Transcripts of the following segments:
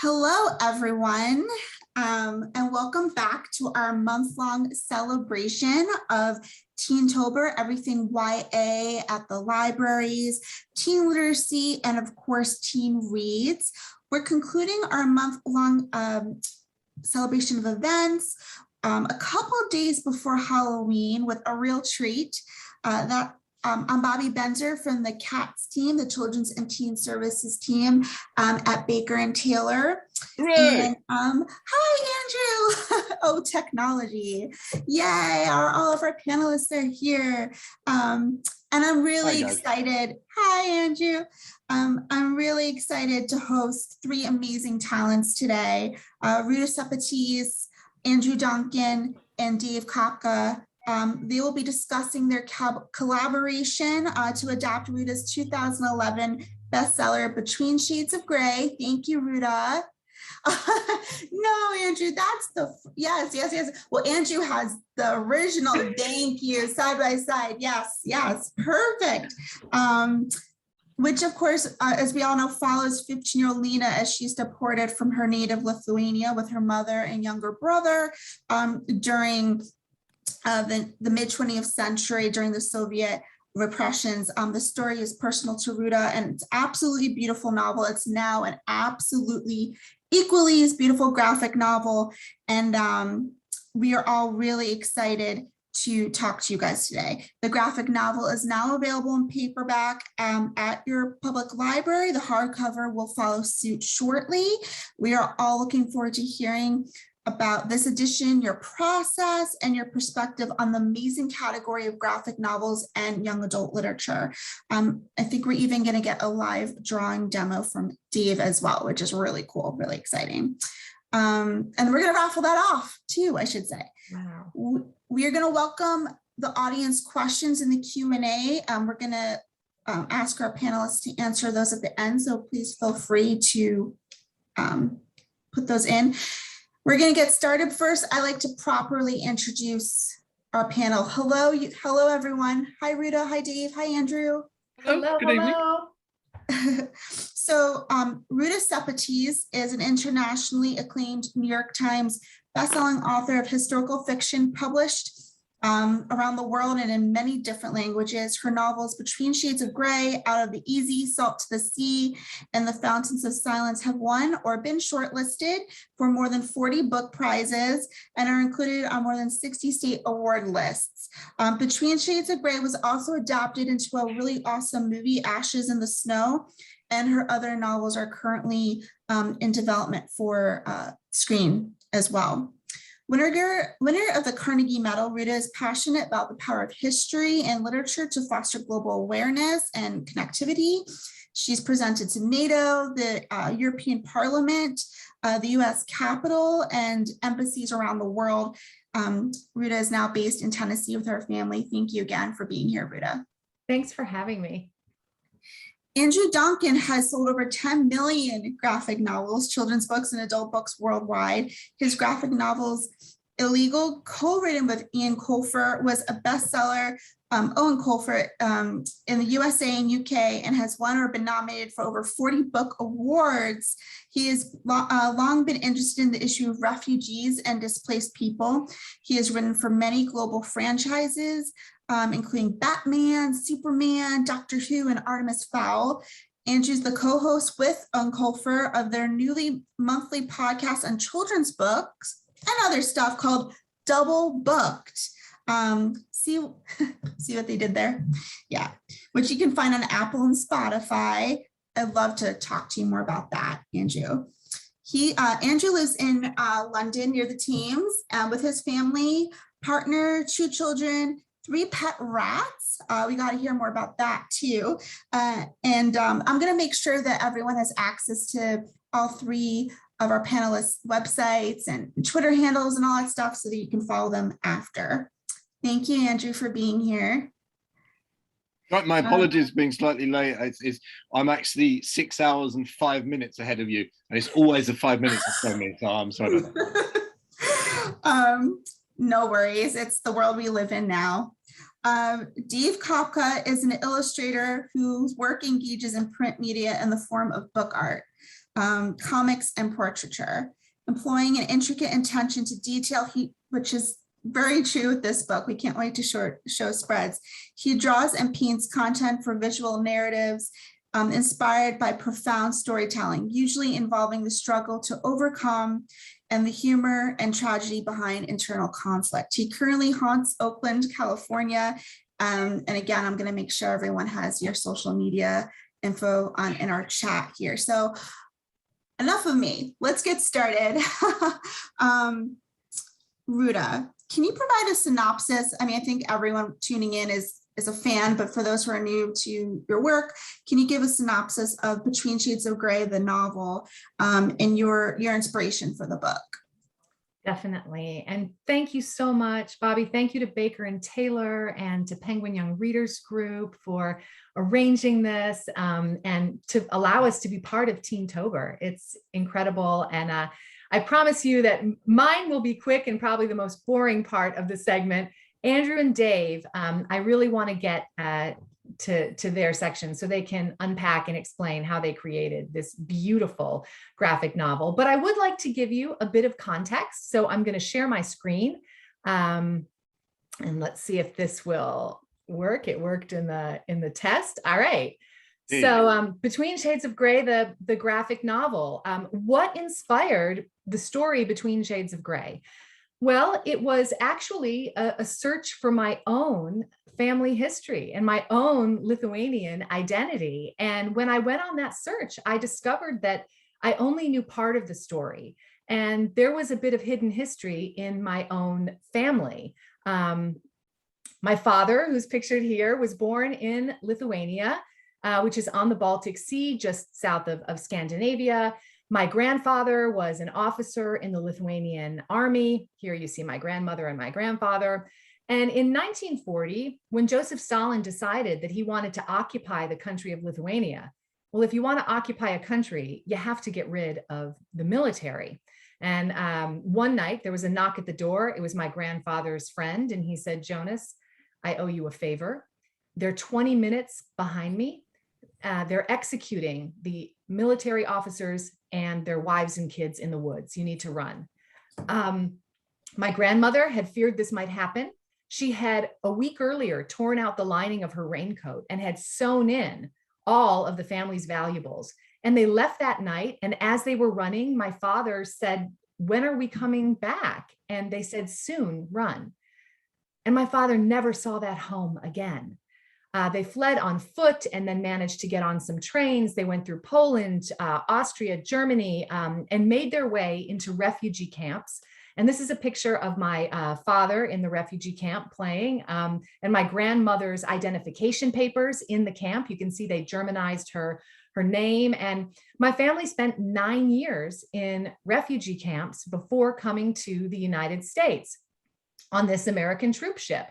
Hello, everyone, and welcome back to our month-long celebration of TeenTober, everything YA at the libraries, teen literacy, and of course, teen reads. We're concluding our month-long celebration of events a couple of days before Halloween with a real treat. I'm Bobbie Bensur from the CATS team, the Children's and Teen Services team at Baker and Taylor. Hooray! And hi, Andrew. Oh, technology. Yay, all of our panelists are here. And I'm really excited. Hi, Andrew. I'm really excited to host three amazing talents today. Ruta Sepetys, Andrew Donkin, and Dave Kapka. They will be discussing their collaboration to adapt Ruta's 2011 bestseller, Between Shades of Grey. Thank you, Ruta. No, Andrew, that's the, yes. Well, Andrew has the original, thank you, side by side. Yes, perfect. Which of course, as we all know, follows 15-year-old Lena as she's deported from her native Lithuania with her mother and younger brother during the mid-20th century during the Soviet repressions. The story is personal to Ruta, and it's absolutely beautiful novel. It's now an absolutely equally as beautiful graphic novel, and we are all really excited to talk to you guys today. The graphic novel is now available in paperback at your public library. The hardcover will follow suit shortly. We are all looking forward to hearing about this edition, your process, and your perspective on the amazing category of graphic novels and young adult literature. I think we're even going to get a live drawing demo from Dave as well, which is really cool, really exciting. And we're going to raffle that off too, I should say. Wow. We are going to welcome the audience questions in the Q&A. We're going to ask our panelists to answer those at the end, so please feel free to put those in. We're going to get started first. I like to properly introduce our panel. Hello, everyone. Hi, Ruta. Hi, Dave. Hi, Andrew. Hello. Good evening. So Ruta Sepetys is an internationally acclaimed New York Times bestselling author of historical fiction published around the world and in many different languages. Her novels Between Shades of Grey, Out of the Easy, Salt to the Sea, and The Fountains of Silence have won or been shortlisted for more than 40 book prizes and are included on more than 60 state award lists. Between Shades of Grey was also adapted into a really awesome movie, Ashes in the Snow, and her other novels are currently in development for screen as well. Winner of the Carnegie Medal, Ruta is passionate about the power of history and literature to foster global awareness and connectivity. She's presented to NATO, the European Parliament, the US Capitol, and embassies around the world. Ruta is now based in Tennessee with her family. Thank you again for being here, Ruta. Thanks for having me. Andrew Donkin has sold over 10 million graphic novels, children's books, and adult books worldwide. His graphic novels, Illegal, co-written with Owen Colfer, was a bestseller, Owen Colfer, in the USA and UK, and has won or been nominated for over 40 book awards. He has long been interested in the issue of refugees and displaced people. He has written for many global franchises, including Batman, Superman, Doctor Who, and Artemis Fowl. Andrew's the co-host with Owen Colfer of their newly monthly podcast on children's books and other stuff called Double Booked. See what they did there? Yeah, which you can find on Apple and Spotify. I'd love to talk to you more about that, Andrew. Andrew lives in London near the Thames with his family, partner, 2 children, 3 pet rats. We got to hear more about that too. I'm going to make sure that everyone has access to all 3 of our panelists' websites and Twitter handles and all that stuff so that you can follow them after. Thank you, Andrew, for being here. Right, my apologies for being slightly late. I'm actually 6 hours and 5 minutes ahead of you, and it's always a 5 minutes for me, so I'm sorry about that. No worries. It's the world we live in now. Dave Kopka is an illustrator whose work engages in print media in the form of book art. comics, and portraiture, employing an intricate attention to detail, which is very true with this book. We can't wait to show spreads. He draws and paints content for visual narratives inspired by profound storytelling, usually involving the struggle to overcome and the humor and tragedy behind internal conflict. He currently haunts Oakland, California. And again, I'm going to make sure everyone has your social media info in our chat here. So enough of me. Let's get started. Ruta, can you provide a synopsis? I mean, I think everyone tuning in is a fan, but for those who are new to your work, can you give a synopsis of Between Shades of Grey, the novel, and your inspiration for the book? Definitely. And thank you so much, Bobbie. Thank you to Baker and Taylor and to Penguin Young Readers Group for arranging this and to allow us to be part of TeenTober. It's incredible. And I promise you that mine will be quick and probably the most boring part of the segment. Andrew and Dave, I really want to get to their section so they can unpack and explain how they created this beautiful graphic novel. But I would like to give you a bit of context. So I'm going to share my screen and let's see if this will work. It worked in the test. All right. So Between Shades of Grey, the graphic novel, what inspired the story Between Shades of Grey? Well, it was actually a search for my own family history and my own Lithuanian identity. And when I went on that search, I discovered that I only knew part of the story. And there was a bit of hidden history in my own family. My father, who's pictured here, was born in Lithuania, which is on the Baltic Sea, just south of Scandinavia. My grandfather was an officer in the Lithuanian army. Here you see my grandmother and my grandfather. And in 1940, when Joseph Stalin decided that he wanted to occupy the country of Lithuania, well, if you want to occupy a country, you have to get rid of the military. And one night there was a knock at the door. It was my grandfather's friend. And he said, "Jonas, I owe you a favor. They're 20 minutes behind me. They're executing the military officers and their wives and kids in the woods. You need to run." My grandmother had feared this might happen. She had a week earlier torn out the lining of her raincoat and had sewn in all of the family's valuables. And they left that night. And as they were running, my father said, "When are we coming back?" And they said, "Soon, run." And my father never saw that home again. They fled on foot and then managed to get on some trains. They went through Poland, Austria, Germany, and made their way into refugee camps. And this is a picture of my father in the refugee camp playing, and my grandmother's identification papers in the camp. You can see they Germanized her name. And my family spent 9 years in refugee camps before coming to the United States on this American troop ship.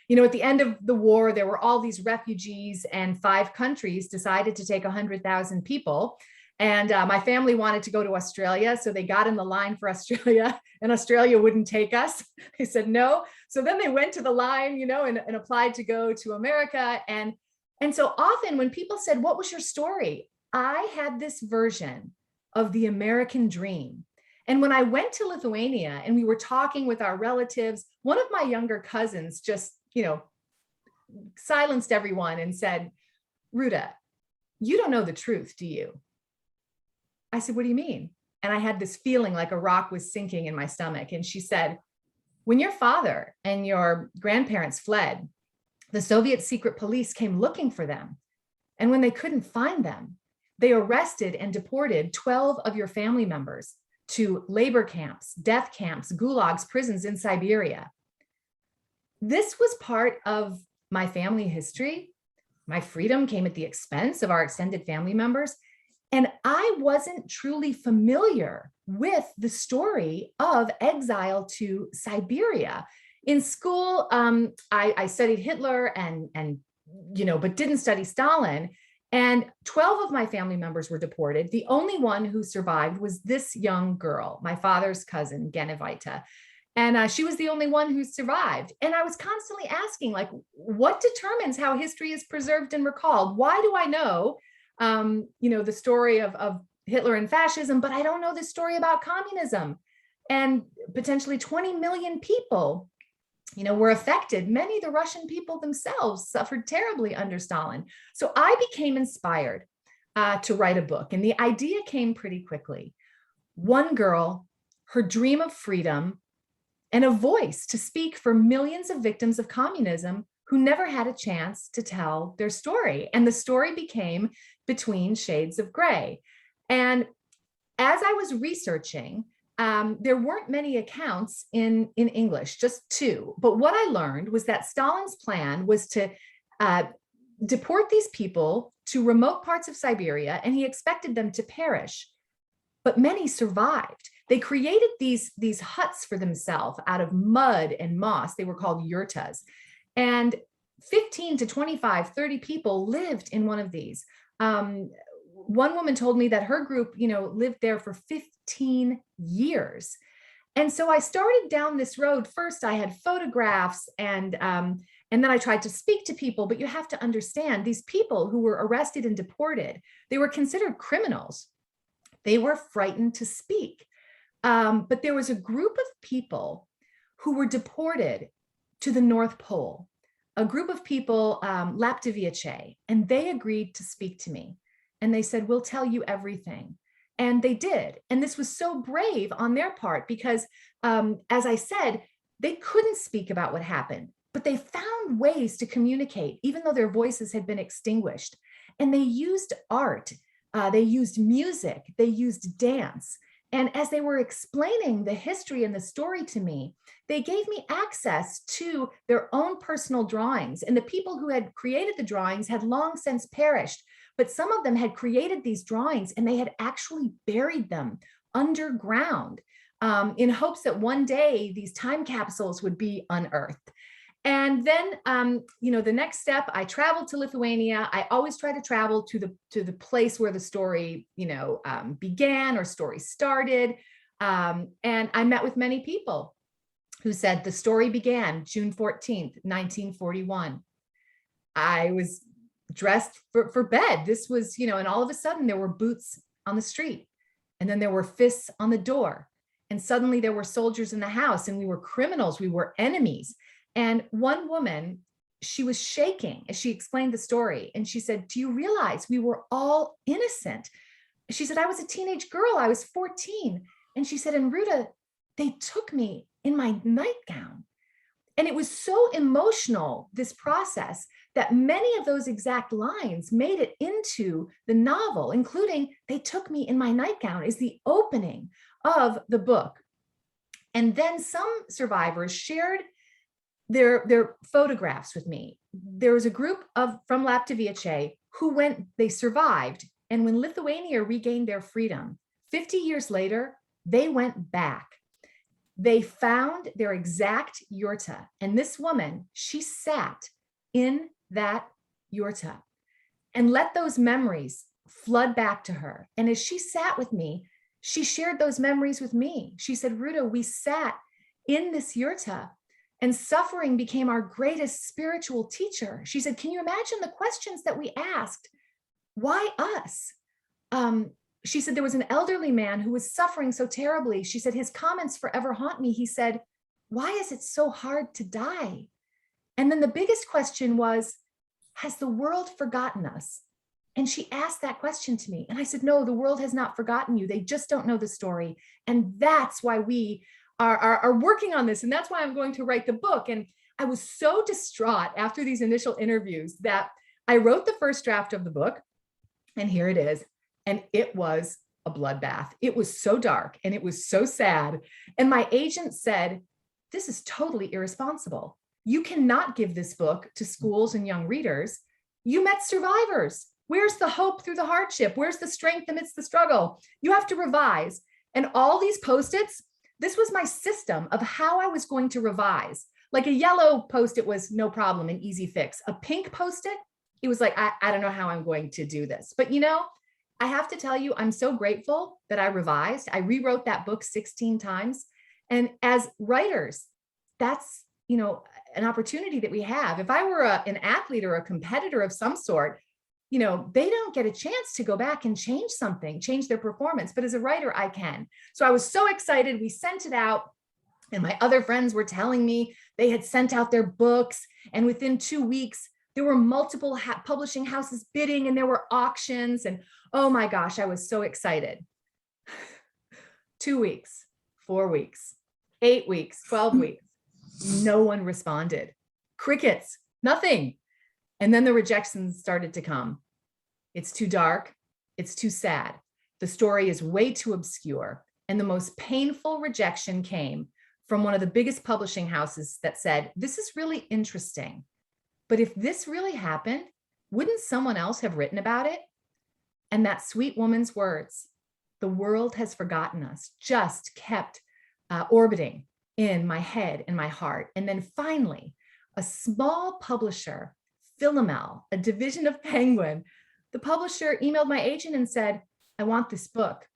You know, at the end of the war, there were all these refugees and 5 countries decided to take 100,000 people. And my family wanted to go to Australia. So they got in the line for Australia and Australia wouldn't take us. They said no. So then they went to the line, you know, and applied to go to America. And so often when people said, "What was your story?" I had this version of the American dream. And when I went to Lithuania and we were talking with our relatives, one of my younger cousins just, you know, silenced everyone and said, "Ruta, you don't know the truth, do you?" I said, "What do you mean?" And I had this feeling like a rock was sinking in my stomach. And she said, "When your father and your grandparents fled, the Soviet secret police came looking for them. And when they couldn't find them, they arrested and deported 12 of your family members to labor camps, death camps, gulags, prisons in Siberia." This was part of my family history. My freedom came at the expense of our extended family members. And I wasn't truly familiar with the story of exile to Siberia. In school, I studied Hitler and you know, but didn't study Stalin. And 12 of my family members were deported. The only one who survived was this young girl, my father's cousin, Genevita. And she was the only one who survived. And I was constantly asking, like, what determines how history is preserved and recalled? Why do I know, you know, the story of Hitler and fascism, but I don't know the story about communism. And potentially 20 million people, were affected. Many of the Russian people themselves suffered terribly under Stalin. So I became inspired to write a book. And the idea came pretty quickly. One girl, her dream of freedom, and a voice to speak for millions of victims of communism who never had a chance to tell their story. And the story became Between Shades of Gray. And as I was researching, there weren't many accounts in English, just 2. But what I learned was that Stalin's plan was to deport these people to remote parts of Siberia, and he expected them to perish. But many survived. They created these huts for themselves out of mud and moss. They were called yurtas. And 15 to 25, 30 people lived in one of these. One woman told me that her group, lived there for 15 years. And so I started down this road. First, I had photographs and then I tried to speak to people, but you have to understand these people who were arrested and deported, they were considered criminals. They were frightened to speak. But there was a group of people who were deported to the North Pole, a group of people, Laptevieche, and they agreed to speak to me. And they said, we'll tell you everything. And they did. And this was so brave on their part because, as I said, they couldn't speak about what happened, but they found ways to communicate, even though their voices had been extinguished. And they used art, they used music, they used dance. And as they were explaining the history and the story to me, they gave me access to their own personal drawings. And the people who had created the drawings had long since perished, but some of them had created these drawings and they had actually buried them underground in hopes that one day these time capsules would be unearthed. And then, the next step, I traveled to Lithuania. I always try to travel to the place where the story, began or story started. And I met with many people who said the story began June 14th, 1941. I was dressed for bed. This was, and all of a sudden there were boots on the street, and then there were fists on the door. And suddenly there were soldiers in the house, and we were criminals. We were enemies. And one woman, she was shaking as she explained the story. And she said, do you realize we were all innocent? She said, I was a teenage girl. I was 14. And she said, and Ruta, they took me in my nightgown. And it was so emotional, this process, that many of those exact lines made it into the novel, including they took me in my nightgown is the opening of the book. And then some survivors shared their photographs with me. There was a group from Laptevieche who they survived. And when Lithuania regained their freedom, 50 years later, they went back. They found their exact yurta. And this woman, she sat in that yurta and let those memories flood back to her. And as she sat with me, she shared those memories with me. She said, Ruta, we sat in this yurta and suffering became our greatest spiritual teacher. She said, can you imagine the questions that we asked? Why us? She said, there was an elderly man who was suffering so terribly. She said, his comments forever haunt me. He said, why is it so hard to die? And then the biggest question was, has the world forgotten us? And she asked that question to me. And I said, no, the world has not forgotten you. They just don't know the story. And that's why we are working on this. And that's why I'm going to write the book. And I was so distraught after these initial interviews that I wrote the first draft of the book, and here it is. And it was a bloodbath. It was so dark and it was so sad. And my agent said, this is totally irresponsible. You cannot give this book to schools and young readers. You met survivors. Where's the hope through the hardship? Where's the strength amidst the struggle? You have to revise. And all these Post-its, this was my system of how I was going to revise. Like a yellow Post-it was no problem, an easy fix. A pink Post-it, it was like, I don't know how I'm going to do this. But I have to tell you, I'm so grateful that I revised. I rewrote that book 16 times. And as writers, that's, an opportunity that we have. If I were an athlete or a competitor of some sort, they don't get a chance to go back and change something, change their performance. But as a writer, I can. So I was so excited. We sent it out. And my other friends were telling me they had sent out their books. And within 2 weeks, there were multiple publishing houses bidding, and there were auctions. And oh my gosh, I was so excited. 2 weeks, 4 weeks, 8 weeks, 12 weeks. No one responded. Crickets, nothing. And then the rejections started to come. It's too dark. It's too sad. The story is way too obscure. And the most painful rejection came from one of the biggest publishing houses that said, this is really interesting, but if this really happened, wouldn't someone else have written about it? And that sweet woman's words, the world has forgotten us, just kept orbiting in my head and my heart. And then finally, a small publisher, Philomel, a division of Penguin, the publisher emailed my agent and said, I want this book.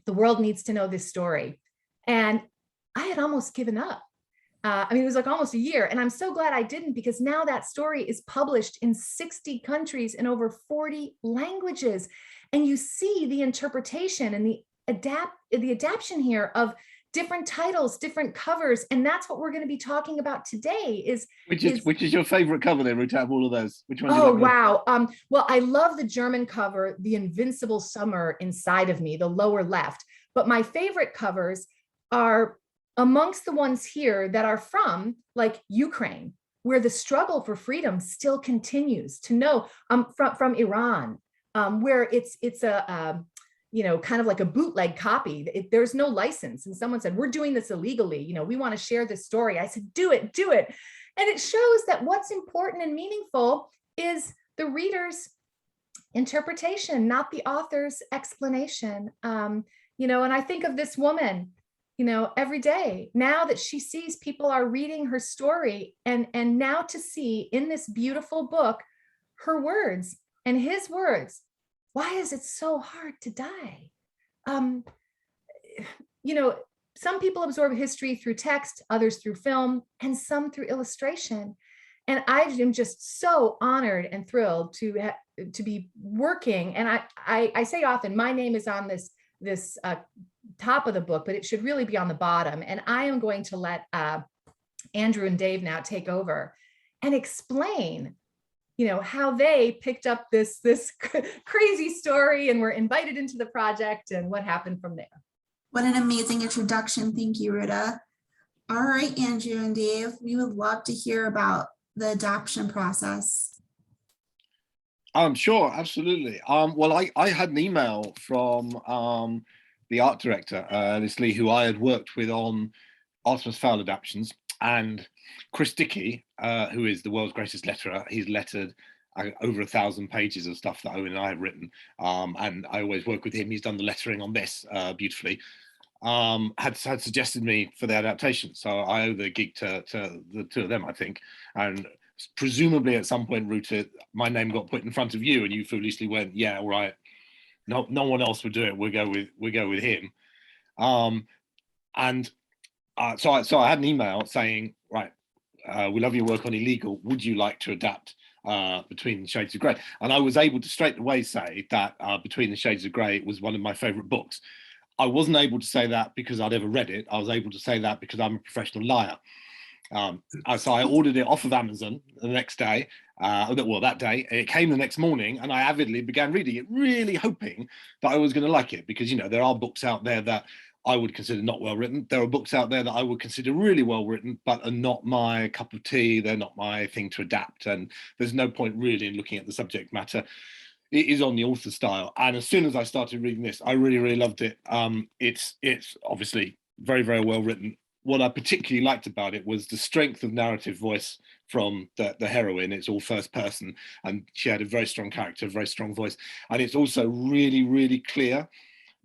The world needs to know this story. And I had almost given up. It was like almost a year. And I'm so glad I didn't, because now that story is published in 60 countries in over 40 languages. And you see the interpretation and the adaptation here of different titles, different covers. And that's what we're going to be talking about today Which is your favorite cover then, Ruta, out of all of those? Which one? Oh, wow. Well, I love the German cover, The Invincible Summer Inside of Me, the lower left. But my favorite covers are amongst the ones here that are from like Ukraine, where the struggle for freedom still continues, to know from Iran, where it's a kind of like a bootleg copy. There's no license. And someone said, we're doing this illegally. We want to share this story. I said, do it. And it shows that what's important and meaningful is the reader's interpretation, not the author's explanation. And I think of this woman, every day, now that she sees people are reading her story, and now to see in this beautiful book, her words and his words. Why is it so hard to die? Some people absorb history through text, others through film, and some through illustration. And I am just so honored and thrilled to be working. And I say often, my name is on this top of the book, but it should really be on the bottom. And I am going to let Andrew and Dave now take over and explain, how they picked up this crazy story and were invited into the project and what happened from there. What an amazing introduction. Thank you, Ruta. All right, Andrew and Dave, we would love to hear about the adoption process. Sure, absolutely. Well, I had an email from the art director, Liz Lee, who I had worked with on Artemis Fowl adaptations, and Chris Dickey, who is the world's greatest letterer. He's lettered over 1,000 pages of stuff that Owen and I have written, and I always work with him. He's done the lettering on this beautifully. Had suggested me for the adaptation, so I owe the gig to the two of them, I think. And presumably at some point, Ruta, my name got put in front of you, and you foolishly went, "Yeah, all right. No one else would do it. We'll go with him." So I had an email saying, right, we love your work on Illegal. Would you like to adapt Between the Shades of Grey? And I was able to straight away say that Between the Shades of Grey was one of my favorite books. I wasn't able to say that because I'd ever read it. I was able to say that because I'm a professional liar. So I ordered it off of Amazon the next day, that day. It came the next morning, and I avidly began reading it, really hoping that I was going to like it, because there are books out there that I would consider not well written. There are books out there that I would consider really well written, but are not my cup of tea. They're not my thing to adapt, and there's no point really in looking at the subject matter. It is on the author style, and as soon as I started reading this, I really loved it. It's obviously very, very well written. What I particularly liked about it was the strength of narrative voice from the heroine. It's all first person, and she had a very strong character, very strong voice. And it's also really, really clear,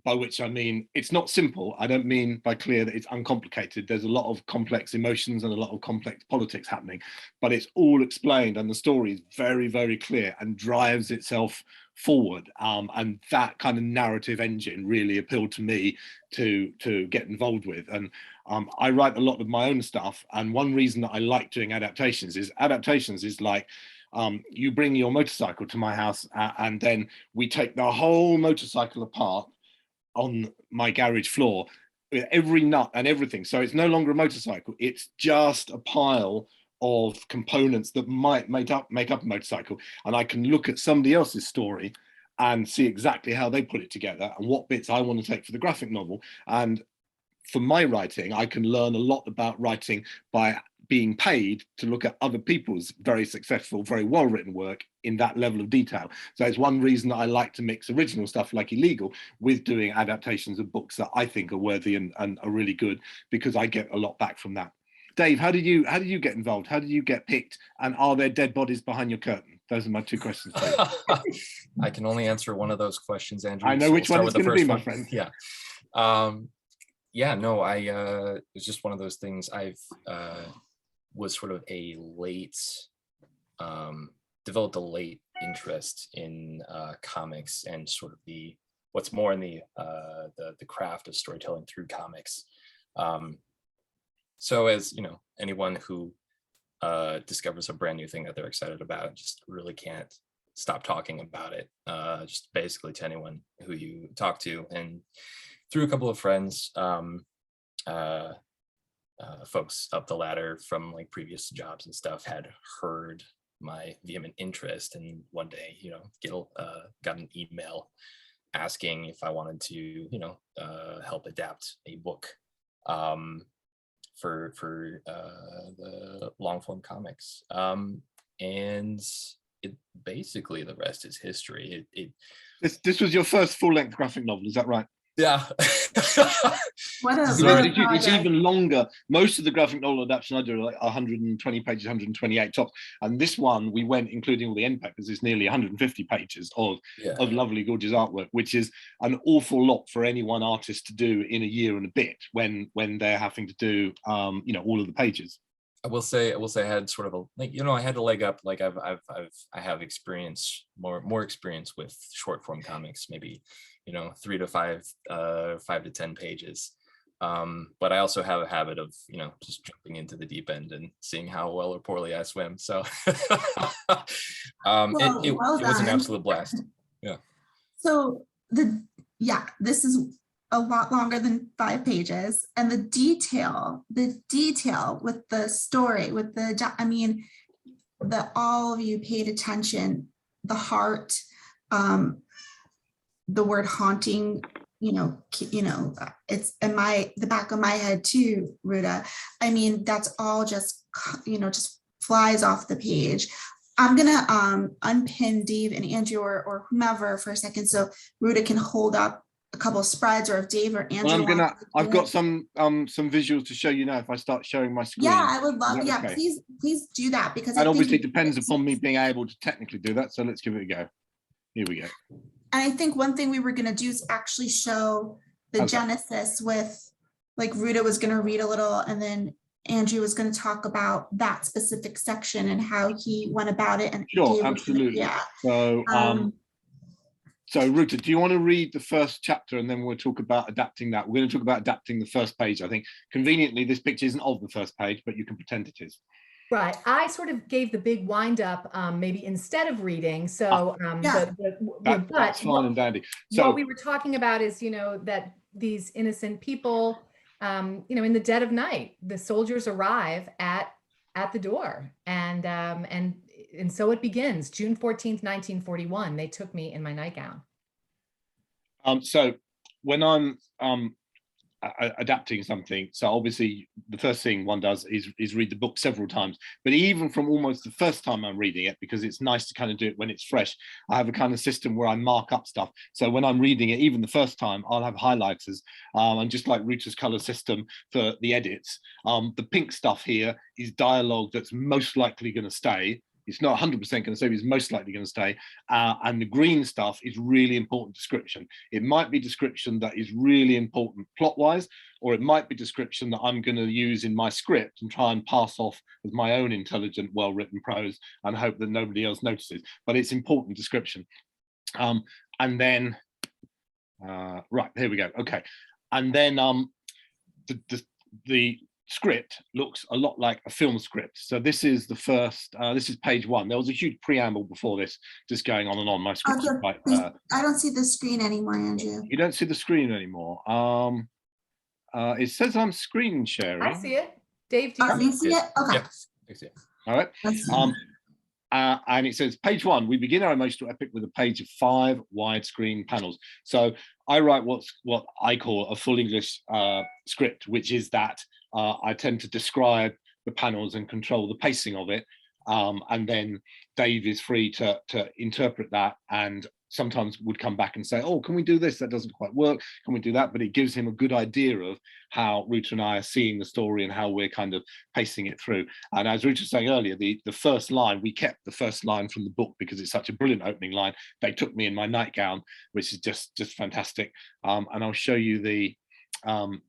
by which I mean, it's not simple. I don't mean by clear that it's uncomplicated. There's a lot of complex emotions and a lot of complex politics happening, but it's all explained, and the story is very, very clear and drives itself forward. And that kind of narrative engine really appealed to me to get involved with. And I write a lot of my own stuff, and one reason that I like doing adaptations is like you bring your motorcycle to my house, and then we take the whole motorcycle apart on my garage floor with every nut and everything. So it's no longer a motorcycle, it's just a pile of components that might make up a motorcycle. And I can look at somebody else's story and see exactly how they put it together and what bits I want to take for the graphic novel. And for my writing, I can learn a lot about writing by being paid to look at other people's very successful, very well-written work in that level of detail. So it's one reason that I like to mix original stuff like Illegal with doing adaptations of books that I think are worthy and are really good, because I get a lot back from that. Dave, how did you get involved? How did you get picked? And are there dead bodies behind your curtain? Those are my two questions. I can only answer one of those questions, Andrew. I know which one it's going to be, my friend. Yeah. Yeah, no, it was just one of those things. I've was sort of a late, developed a late interest in comics and sort of what's more in the craft of storytelling through comics. So as you know, anyone who discovers a brand new thing that they're excited about just really can't stop talking about it, just basically to anyone who you talk to. And through a couple of friends, folks up the ladder from like previous jobs and stuff had heard my vehement interest, and one day, you know, got an email asking if I wanted to, you know, help adapt a book for the long form comics, and it basically, the rest is history. This was your first full-length graphic novel, is that right? Yeah. It's even longer. Most of the graphic novel adaptation I do are like 120 pages, 128 tops. And this one, we went, including all the end papers, is nearly 150 pages of lovely, gorgeous artwork, which is an awful lot for any one artist to do in a year and a bit when they're having to do, you know, all of the pages. I will say I had sort of a, like, you know, I had to leg up, like I have experience, more experience with short form comics, maybe, you know, 3 to 5 to 10 pages. But I also have a habit of, you know, just jumping into the deep end and seeing how well or poorly I swim. So it was an absolute blast. Yeah. So this is a lot longer than 5 pages, and the detail with the story, with the, I mean, that all of you paid attention, the heart, the word haunting, you know, it's in the back of my head too, Ruta. I mean, that's all just, you know, just flies off the page. I'm gonna unpin Dave and Andrew or whomever for a second, so Ruta can hold up a couple of spreads, or if Dave or Andrew. Well, I've got some visuals to show you now if I start showing my screen. Yeah, I would love, okay? please do that, because it obviously depends upon me being able to technically do that. So let's give it a go. Here we go. And I think one thing we were gonna do is actually show the genesis with, like, Ruta was gonna read a little, and then Andrew was going to talk about that specific section and how he went about it. And sure, absolutely. Yeah. So, so Ruta, do you want to read the first chapter, and then we'll talk about adapting that? We're going to talk about adapting the first page. I think conveniently this picture isn't of the first page, but you can pretend it is. Right. I sort of gave the big wind up, maybe instead of reading. So that's fine and dandy. So what we were talking about is, you know, that these innocent people, you know, in the dead of night, the soldiers arrive at the door, and so it begins. June 14th, 1941. They took me in my nightgown. So when I'm adapting something, so obviously the first thing one does is read the book several times, but even from almost the first time I'm reading it, because it's nice to kind of do it when it's fresh, I have a kind of system where I mark up stuff. So when I'm reading it, even the first time, I'll have highlighters, and just like Ruta's color system for the edits, the pink stuff here is dialogue that's most likely going to stay. It's not 100% going to stay, but it's most likely going to stay. And the green stuff is really important description. It might be description that is really important plot-wise, or it might be description that I'm going to use in my script and try and pass off as my own intelligent, well-written prose and hope that nobody else notices. But it's important description. And then, right, here we go. Okay. And then the script looks a lot like a film script. So this is the first, this is page 1. There was a huge preamble before this, just going on and on. My script is quite, I don't see the screen anymore, Andrew. you don't see the screen anymore. It says I'm screen sharing. I see it. Dave, do you You see it? Okay. Yep, I see it. All right. And it says page 1, we begin our emotional epic with a page of 5 widescreen panels. So I write what I call a full English script, which is that I tend to describe the panels and control the pacing of it. And then Dave is free to interpret that, and sometimes would come back and say, oh, can we do this? That doesn't quite work. Can we do that? But it gives him a good idea of how Ruta and I are seeing the story and how we're kind of pacing it through. And as Ruta was saying earlier, the first line, we kept the first line from the book because it's such a brilliant opening line. They took me in my nightgown, which is just fantastic. And I'll show you the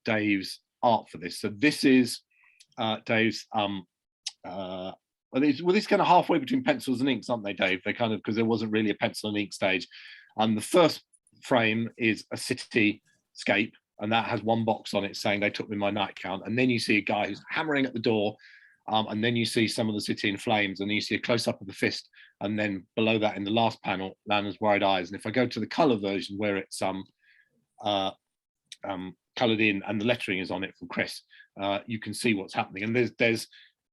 Dave's art for this. So this is Dave's well, these kind of halfway between pencils and inks, aren't they, Dave? They kind of, because there wasn't really a pencil and ink stage. And the first frame is a cityscape, and that has one box on it saying they took me my nightgown. And then you see a guy who's hammering at the door, and then you see some of the city in flames, and then you see a close-up of the fist. And then below that, in the last panel, Lana's wide eyes. And if I go to the color version where it's colored in and the lettering is on it from Chris, you can see what's happening. And there's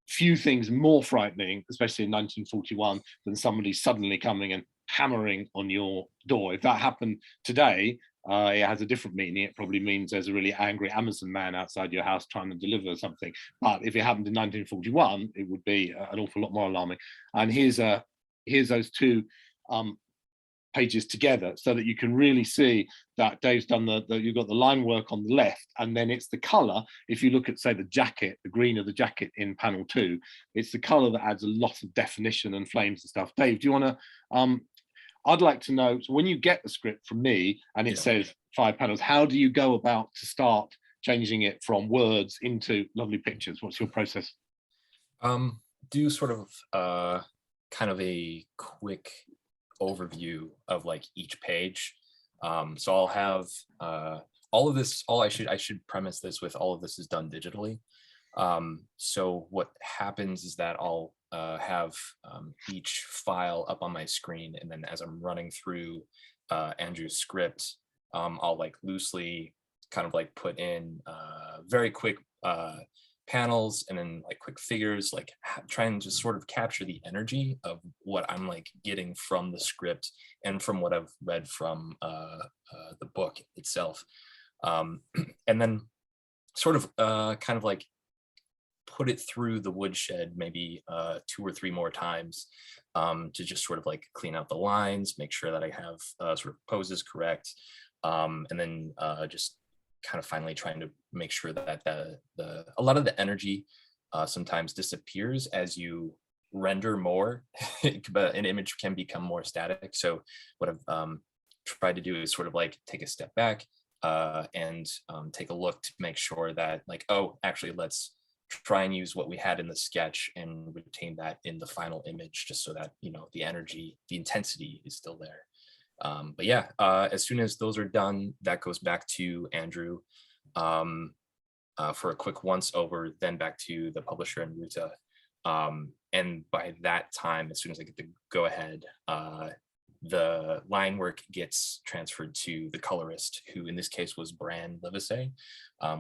few things more frightening, especially in 1941, than somebody suddenly coming and hammering on your door. If that happened today, it has a different meaning. It probably means there's a really angry Amazon man outside your house trying to deliver something. But if it happened in 1941, it would be an awful lot more alarming. And here's those two pages together, so that you can really see that Dave's done you've got the line work on the left, and then it's the color. If you look at, say, the jacket, the green of the jacket in panel 2, it's the color that adds a lot of definition and flames and stuff. Dave, do you want to I'd like to know, so when you get the script from me and it says 5 panels, how do you go about to start changing it from words into lovely pictures? What's your process? Do sort of kind of a quick overview of like each page. So I'll have all of this, I should premise this with all of this is done digitally. So what happens is that I'll have each file up on my screen, and then as I'm running through Andrew's script, I'll like loosely kind of like put in very quick panels and then like quick figures, like trying to sort of capture the energy of what I'm like getting from the script and from what I've read from the book itself. And then sort of kind of like put it through the woodshed maybe 2 or 3 more times to just sort of like clean out the lines, make sure that I have sort of poses correct, and then just kind of finally trying to make sure that a lot of the energy sometimes disappears as you render more. But an image can become more static. So what I've tried to do is sort of like take a step back and take a look to make sure that like, oh, actually let's try and use what we had in the sketch and retain that in the final image, just so that, you know, the energy, the intensity is still there. But yeah, as soon as those are done, that goes back to Andrew for a quick once over, then back to the publisher and Ruta. And by that time, as soon as I get the go ahead, the line work gets transferred to the colorist, who in this case was Bran Livesey.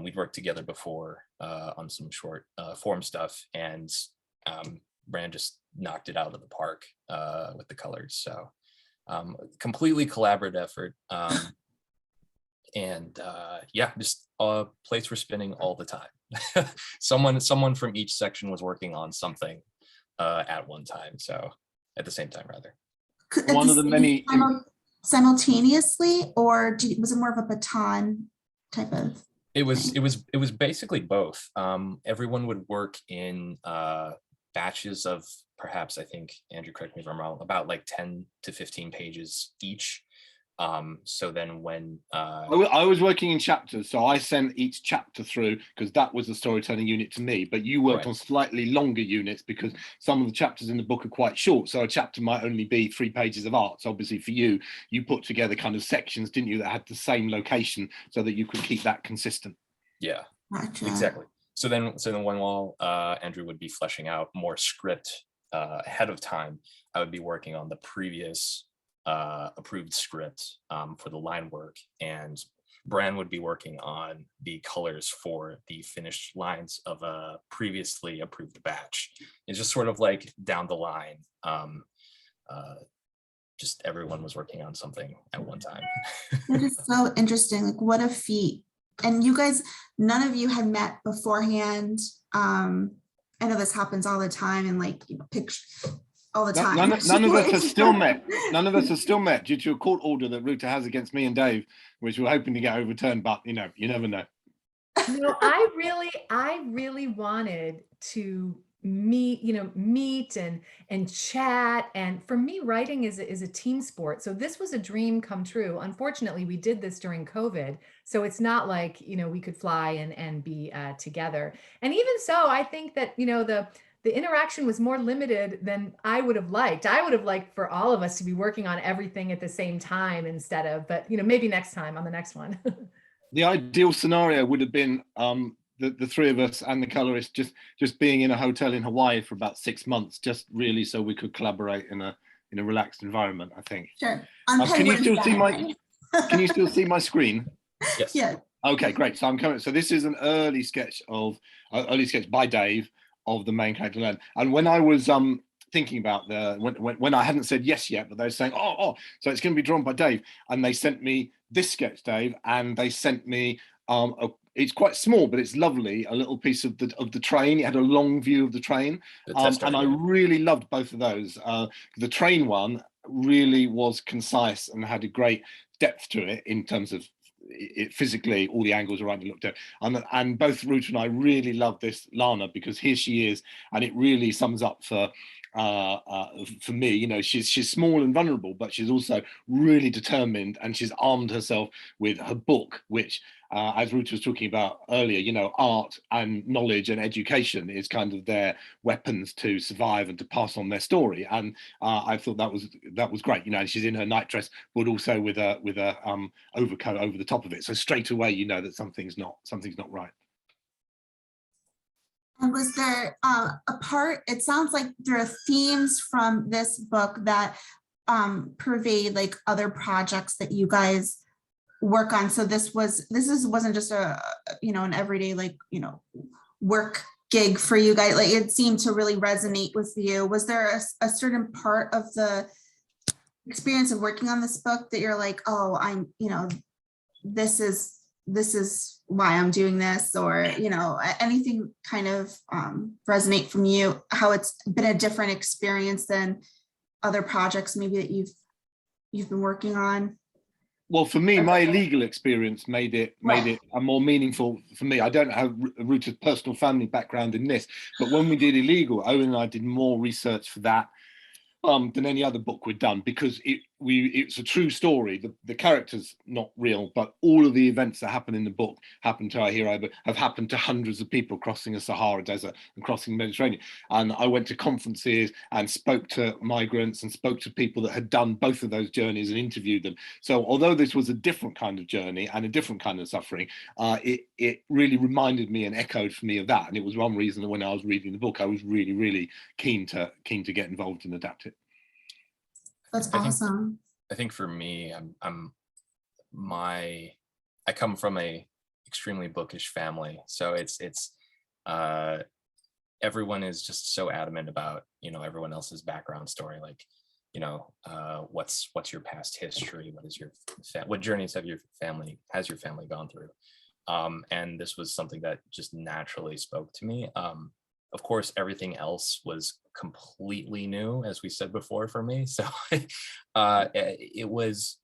We'd worked together before on some short form stuff, and Bran just knocked it out of the park with the colors. So completely collaborative effort. And yeah, just a place for spinning all the time. Someone from each section was working on something at one time. So at the same time, rather. One of the many simultaneously, or was it more of a baton type of? It was basically both. Everyone would work in batches of perhaps, I think, Andrew, correct me if I'm wrong, about like 10 to 15 pages each. So then when I was working in chapters, so I sent each chapter through because that was the storytelling unit to me, but you worked on slightly longer units because some of the chapters in the book are quite short, so a chapter might only be 3 pages of art. So obviously for you put together kind of sections, didn't you, that had the same location so that you could keep that consistent? Yeah, Gotcha. exactly. So then while Andrew would be fleshing out more script ahead of time, I would be working on the previous approved script for the line work, and Bran would be working on the colors for the finished lines of a previously approved batch. It's just sort of like down the line. Just everyone was working on something at one time. It is so interesting. Like, what a feat. And you guys, none of you had met beforehand. I know this happens all the time, and like, you know, all the time. None of us have still met. None of us have still met due to a court order that Ruta has against me and Dave, which we're hoping to get overturned. But you know, you never know. No, I really wanted to meet and chat. And for me, writing is a team sport. So this was a dream come true. Unfortunately, we did this during COVID. So it's not like, you know, we could fly and be together. And even so, I think that, you know, the interaction was more limited than I would have liked. I would have liked for all of us to be working on everything at the same time instead of, but, you know, maybe next time on the next one. The ideal scenario would have been the three of us and the colorist just being in a hotel in Hawaii for about 6 months, just really so we could collaborate in a relaxed environment, I think. Sure. Can you still see my screen? Yes. Yeah. Okay, great. So I'm coming. So this is an early sketch by Dave of the main character. And when I was thinking about when I hadn't said yes yet, but they were saying, so it's going to be drawn by Dave, and they sent me this sketch, Dave, and they sent me it's quite small, but it's lovely, a little piece of the train. It had a long view of the train, and I really loved both of those. The train one really was concise and had a great depth to it in terms of it physically, all the angles are right to look at, and both Ruta and I really love this Lana, because here she is, and it really sums up for me. You know, she's small and vulnerable, but she's also really determined, and she's armed herself with her book, which as Ruta was talking about earlier, you know, art and knowledge and education is kind of their weapons to survive and to pass on their story. And I thought that was great. You know, and she's in her nightdress, but also with a overcoat over the top of it. So straight away, you know that something's not right. And was there a part, it sounds like there are themes from this book that pervade like other projects that you guys work on. So wasn't just a, you know, an everyday, like, you know, work gig for you guys. Like, it seemed to really resonate with you. Was there a certain part of the experience of working on this book that you're like, oh, I'm, you know, this is why I'm doing this, or, you know, anything kind of resonate from you, how it's been a different experience than other projects maybe that you've been working on? Well, for me, my legal experience made it a more meaningful for me. I don't have Ruta's personal family background in this, but when we did illegal, Owen and I did more research for that than any other book we'd done, because it's a true story. The character's not real, but all of the events that happen in the book happen to our hero, but have happened to hundreds of people crossing the Sahara Desert and crossing the Mediterranean. And I went to conferences and spoke to migrants and spoke to people that had done both of those journeys and interviewed them. So although this was a different kind of journey and a different kind of suffering, it really reminded me and echoed for me of that. And it was one reason that when I was reading the book, I was really, really keen to get involved and adapt it. That's awesome. I think for me, I come from a extremely bookish family, so it's everyone is just so adamant about, you know, everyone else's background story, like, you know, what's your past history, what journeys has your family gone through, and this was something that just naturally spoke to me. Of course, everything else was completely new, as we said before, for me. So it was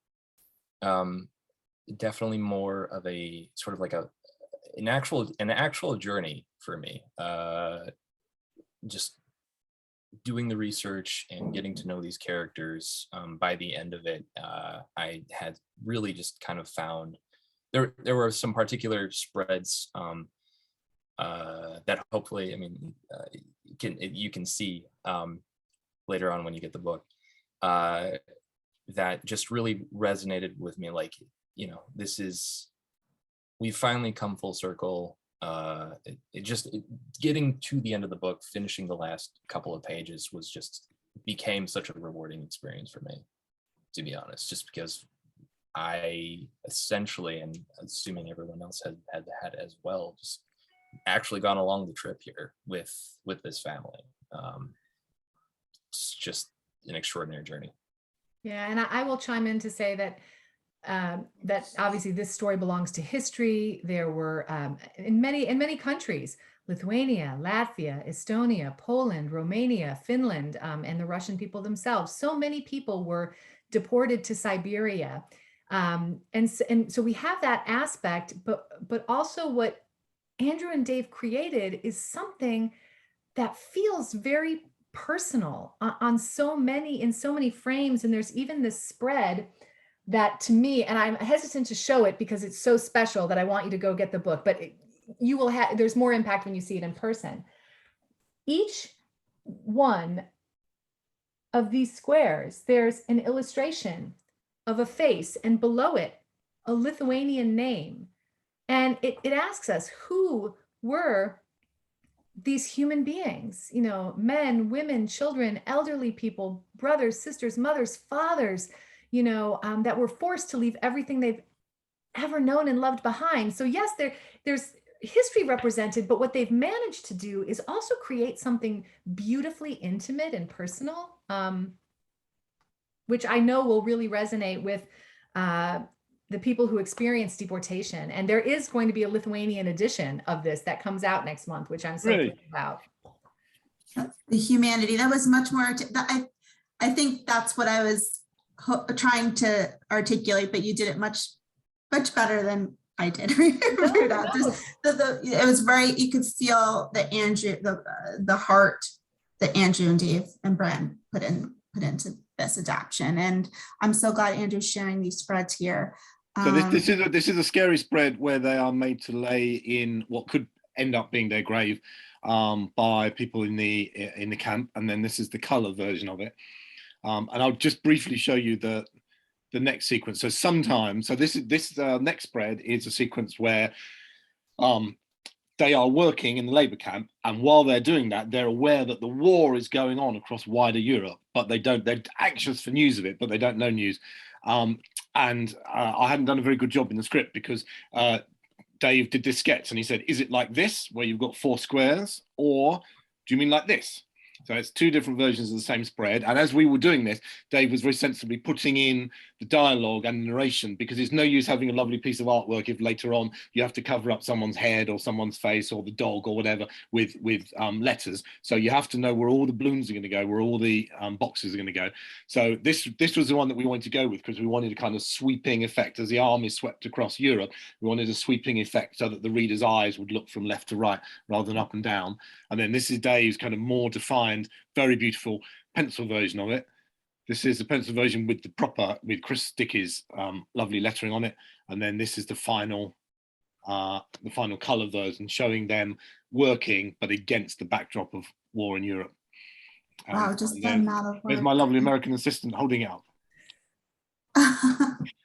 definitely more of a sort of like an actual journey for me. Just doing the research and getting to know these characters. By the end of it, I had really just kind of found there were some particular spreads that hopefully, I mean, you can see later on when you get the book, that just really resonated with me. Like, you know, we've finally come full circle. getting to the end of the book, finishing the last couple of pages became such a rewarding experience for me, to be honest, just because I essentially, and assuming everyone else had as well, just actually gone along the trip here with this family. It's just an extraordinary journey. Yeah, and I will chime in to say that that obviously this story belongs to history. There were in many countries, Lithuania, Latvia, Estonia, Poland, Romania, Finland, and the Russian people themselves. So many people were deported to Siberia. And so we have that aspect, but also what Andrew and Dave created is something that feels very personal in so many frames. And there's even this spread that, to me, and I'm hesitant to show it because it's so special that I want you to go get the book, but you will have, there's more impact when you see it in person. Each one of these squares, there's an illustration of a face, and below it, a Lithuanian name. And it asks us, who were these human beings, men, women, children, elderly people, brothers, sisters, mothers, fathers, that were forced to leave everything they've ever known and loved behind. So yes, there's history represented, but what they've managed to do is also create something beautifully intimate and personal, which I know will really resonate with the people who experienced deportation. And there is going to be a Lithuanian edition of this that comes out next month, which I'm so thrilled about. The humanity, that was much more, I think that's what I was trying to articulate, but you did it much better than I did. It was very, you could feel the Andrew, the heart that Andrew and Dave and Bren put into this adaptation. And I'm so glad Andrew's sharing these spreads here. So this is a scary spread where they are made to lay in what could end up being their grave by people in the camp, and then this is the color version of it. And I'll just briefly show you the next sequence. So this next spread is a sequence where they are working in the labor camp, and while they're doing that, they're aware that the war is going on across wider Europe, but they're anxious for news of it, but they don't know news. And I hadn't done a very good job in the script because Dave did this sketch and he said, is it like this, where you've got 4 squares, or do you mean like this? So it's 2 different versions of the same spread. And as we were doing this, Dave was very sensibly putting in the dialogue and the narration, because it's no use having a lovely piece of artwork if later on you have to cover up someone's head or someone's face or the dog or whatever with letters. So you have to know where all the balloons are going to go, where all the boxes are going to go. So this was the one that we wanted to go with, because we wanted a kind of sweeping effect as the army swept across Europe. We wanted a sweeping effect so that the reader's eyes would look from left to right rather than up and down. And then this is Dave's kind of more defined, very beautiful pencil version of it. This is the pencil version with Chris Dickey's lovely lettering on it, and then this is the final color version, showing them working but against the backdrop of war in Europe. Wow, just the amount of work. There's my lovely American assistant holding it up.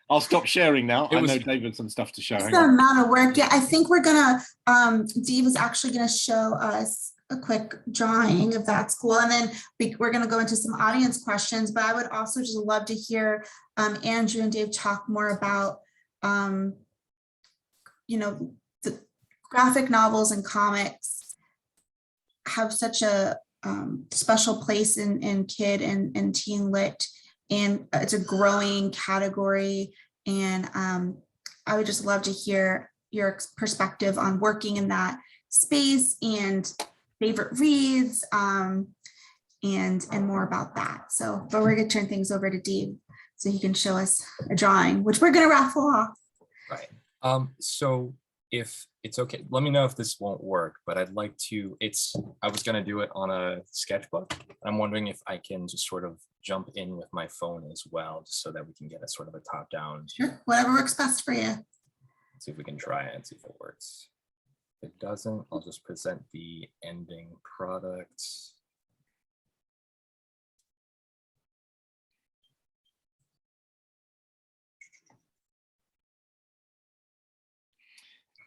I'll stop sharing now. I know David some stuff to show. The amount of work. Yeah, I think we're gonna. Dave is actually gonna show us a quick drawing, if that's cool, and then we're going to go into some audience questions. But I would also just love to hear Andrew and Dave talk more about the graphic novels and comics have such a special place in kid and teen lit, and it's a growing category. And I would just love to hear your perspective on working in that space and favorite reads, and more about that. So, but we're gonna turn things over to Dave so he can show us a drawing, which we're gonna raffle off. Right. So if it's okay, let me know if this won't work, but I'd like to, I was gonna do it on a sketchbook. I'm wondering if I can just sort of jump in with my phone as well, just so that we can get a sort of a top down. Sure, whatever works best for you. Let's see if we can try it and see if it works. If it doesn't, I'll just present the ending product.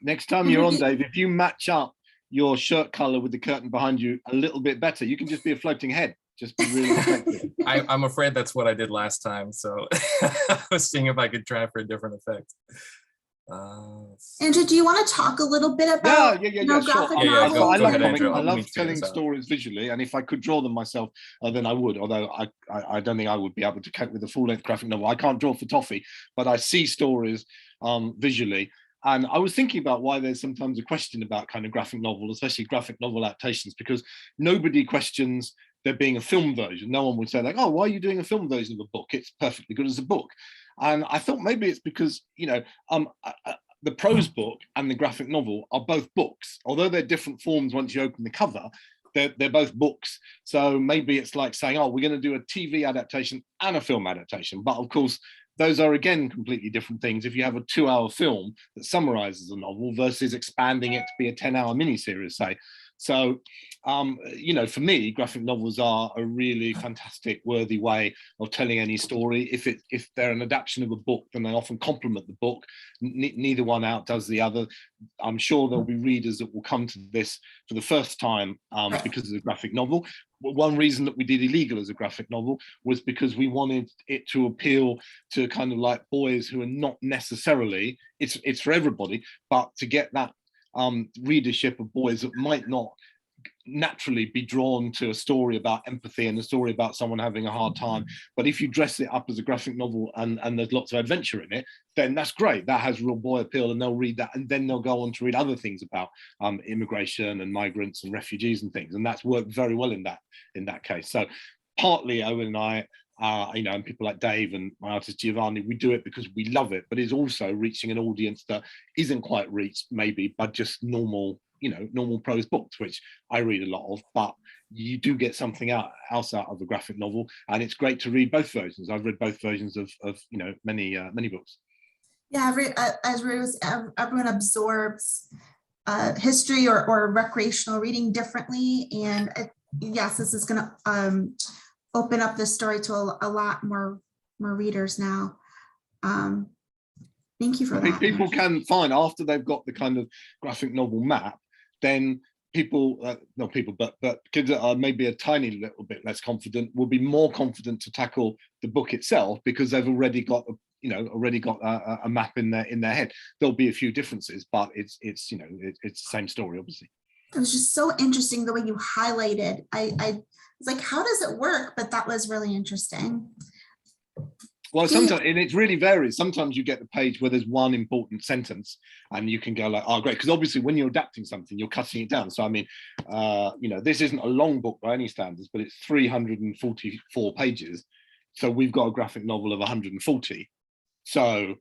Next time you're on, Dave, if you match up your shirt color with the curtain behind you a little bit better, you can just be a floating head. Just be really effective. I'm afraid that's what I did last time. So I was seeing if I could try for a different effect. Andrew, do you want to talk a little bit about graphic novels? I love ahead, Andrew. I love telling stories visually, and if I could draw them myself, then I would. Although I don't think I would be able to cope with a full-length graphic novel. I can't draw for toffee, but I see stories visually. And I was thinking about why there's sometimes a question about kind of graphic novel, especially graphic novel adaptations, because nobody questions there being a film version. No one would say like, oh, why are you doing a film version of a book? It's perfectly good as a book. And I thought maybe it's because, the prose book and the graphic novel are both books, although they're different forms. Once you open the cover, they're both books. So maybe it's like saying, oh, we're going to do a TV adaptation and a film adaptation. But of course, those are again completely different things. If you have a 2-hour film that summarizes a novel versus expanding it to be a 10-hour miniseries, say. So, for me, graphic novels are a really fantastic, worthy way of telling any story. If they're an adaptation of a book, then they often complement the book. Neither one outdoes the other. I'm sure there'll be readers that will come to this for the first time because of the graphic novel. One reason that we did Illegal as a graphic novel was because we wanted it to appeal to kind of like boys who are not necessarily, it's for everybody, but to get that readership of boys that might not naturally be drawn to a story about empathy and a story about someone having a hard time. But if you dress it up as a graphic novel and there's lots of adventure in it, then that's great. That has real boy appeal, and they'll read that, and then they'll go on to read other things about immigration and migrants and refugees and things. And that's worked very well in that case. So partly Owen and I, and people like Dave and my artist Giovanni, we do it because we love it, but it's also reaching an audience that isn't quite reached maybe by just normal prose books, which I read a lot of, but you do get something else out of a graphic novel, and it's great to read both versions. I've read both versions of many books. Yeah, everyone absorbs history or recreational reading differently, and yes, this is going to open up this story to a lot more readers now. Thank you for that. People can find, after they've got the kind of graphic novel map, then not people, but kids that are maybe a tiny little bit less confident will be more confident to tackle the book itself because they've already got a map in their head. There'll be a few differences, but it's the same story, obviously. It was just so interesting the way you highlighted. I was like, how does it work? But that was really interesting. Well, sometimes, and it really varies. Sometimes you get the page where there's one important sentence and you can go like, oh, great. Because obviously when you're adapting something, you're cutting it down. So, I mean, this isn't a long book by any standards, but it's 344 pages. So we've got a graphic novel of 140. So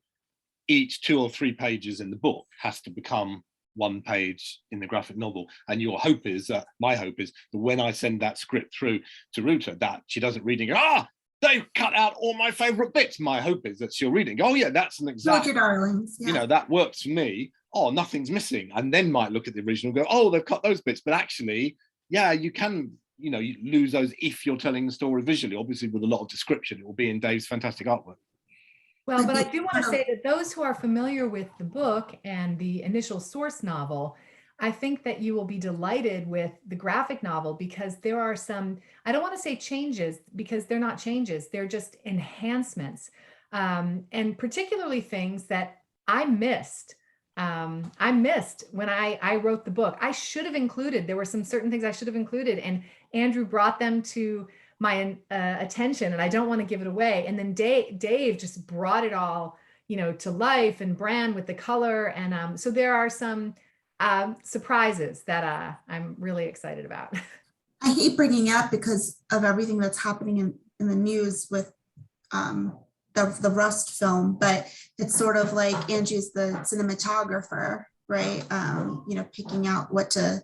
each 2 or 3 pages in the book has to become 1 page in the graphic novel. And my hope is that when I send that script through to Ruta, that she doesn't read and go, they've cut out all my favorite bits. My hope is that she'll reading, oh yeah, that's an exact, Georgia darlings. Yeah. That works for me. Oh, nothing's missing. And then might look at the original and go, oh, they've cut those bits. But actually, yeah, you can, you lose those if you're telling the story visually. Obviously, with a lot of description, it will be in Dave's fantastic artwork. Well, but I do want to say that those who are familiar with the book and the initial source novel, I think that you will be delighted with the graphic novel because there are some, I don't want to say changes because they're not changes, they're just enhancements, and particularly things that I missed. I missed when I wrote the book. I should have included, there were some certain things I should have included, and Andrew brought them to my attention, and I don't want to give it away. And then Dave just brought it all, to life, and Bran with the color. And so there are some surprises that I'm really excited about. I hate bringing it up because of everything that's happening in the news with the Rust film, but it's sort of like Andrew's the cinematographer, right? Picking out what to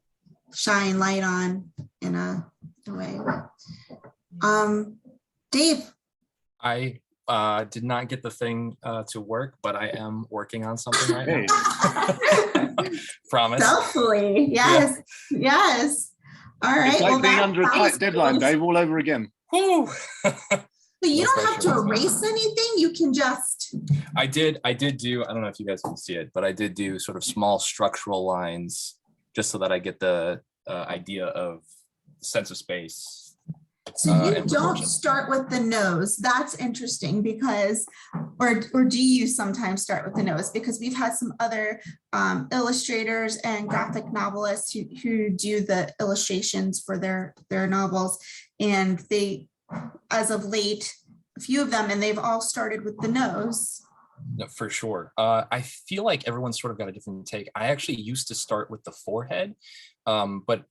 shine light on in a way. Dave. I did not get the thing to work, but I am working on something right now. Promise. Hopefully, yes, yeah. Yes. All right. It's like being under a tight deadline, Dave, all over again. But you don't have to erase anything. You can just first. I did do, I don't know if you guys can see it, but I did do sort of small structural lines just so that I get the idea of sense of space. So you and don't proportion. start with the nose. That's interesting because, or do you sometimes start with the nose? Because we've had some other illustrators and graphic novelists who do the illustrations for their novels. And they, as of late, a few of them, and they've all started with the nose. No, for sure. I feel like everyone's sort of got a different take. I actually used to start with the forehead, but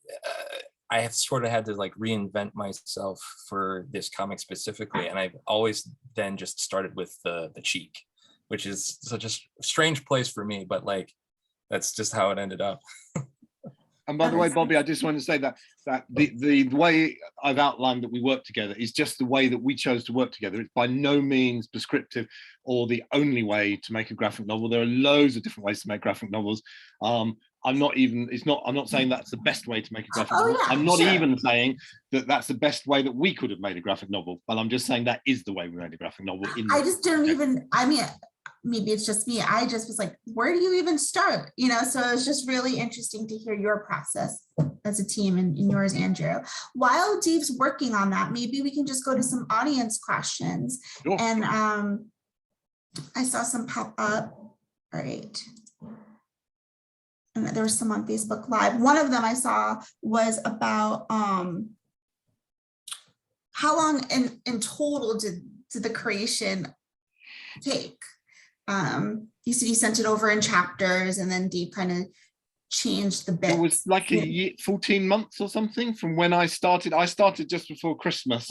I have sort of had to like reinvent myself for this comic specifically. And I've always then just started with the cheek, which is such a strange place for me, but like, that's just how it ended up. And by the way, Bobbie, I just want to say that the way I've outlined that we work together is just the way that we chose to work together. It's by no means prescriptive or the only way to make a graphic novel. There are loads of different ways to make graphic novels. I'm not saying that's the best way to make a graphic novel. Yeah, I'm not sure. even saying that that's the best way that we could have made a graphic novel, but I'm just saying that is the way we made a graphic novel. I just don't even, I mean, maybe it's just me. I just was like, where do you even start? You know, so it's just really interesting to hear your process as a team and yours, Andrew. While Dave's working on that, maybe we can just go to some audience questions. Sure. And I saw some pop up. All right. And there was some on Facebook Live. One of them I saw was about how long in total did the creation take? You said you sent it over in chapters and then Dave kind of changed the bits. It was like a year, 14 months or something from when I started. I started just before Christmas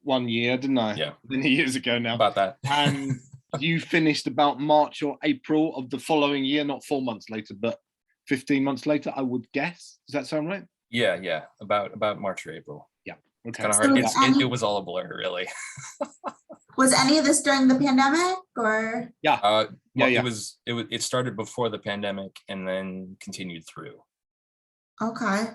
one year, didn't I? Yeah. Many years ago now. About that. And you finished about March or April of the following year, not 4 months later, but 15 months later, I would guess. Does that sound right? Yeah. About March or April. Yeah. It's Okay. kind of hard. It was all a blur, really. Was any of this during the pandemic or? Yeah. Yeah. It started before the pandemic and then continued through. Okay.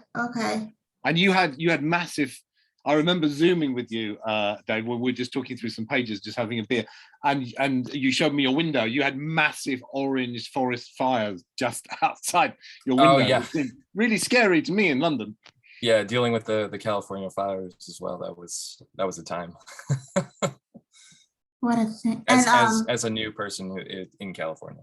And you had massive. I remember Zooming with you, Dave, when we were just talking through some pages, just having a beer, and you showed me your window. You had massive orange forest fires just outside your window. Oh, yeah. It seemed really scary to me in London. Yeah, dealing with the California fires as well. That was a time. What a thing. As a new person in California.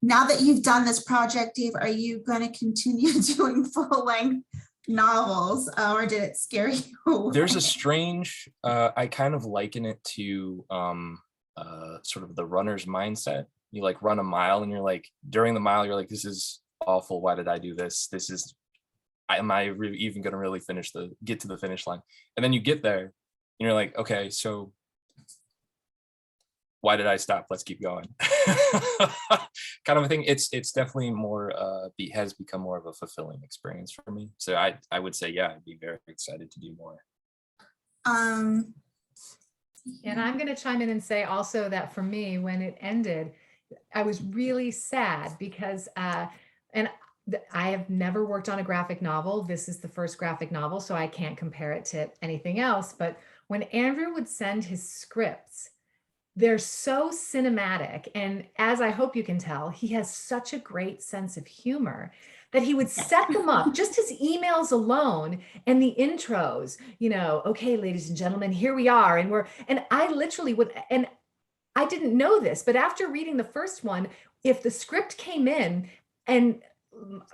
Now that you've done this project, Dave, are you going to continue doing full-length novels, or did it scare you? There's a strange, I kind of liken it to sort of the runner's mindset. You like run a mile and you're like, during the mile, you're like, this is awful. Why did I do this? Am I even going to really get to the finish line? And then you get there and you're like, okay, so why did I stop? Let's keep going. Kind of a thing. It's definitely more, has become more of a fulfilling experience for me. So I would say, yeah, I'd be very excited to do more. And I'm going to chime in and say also that for me, when it ended, I was really sad because, and I have never worked on a graphic novel. This is the first graphic novel, so I can't compare it to anything else. But when Andrew would send his scripts, they're so cinematic. And as I hope you can tell, he has such a great sense of humor that he would set them up, just his emails alone and the intros, okay, ladies and gentlemen, here we are. And I literally would, and I didn't know this, but after reading the first one, if the script came in and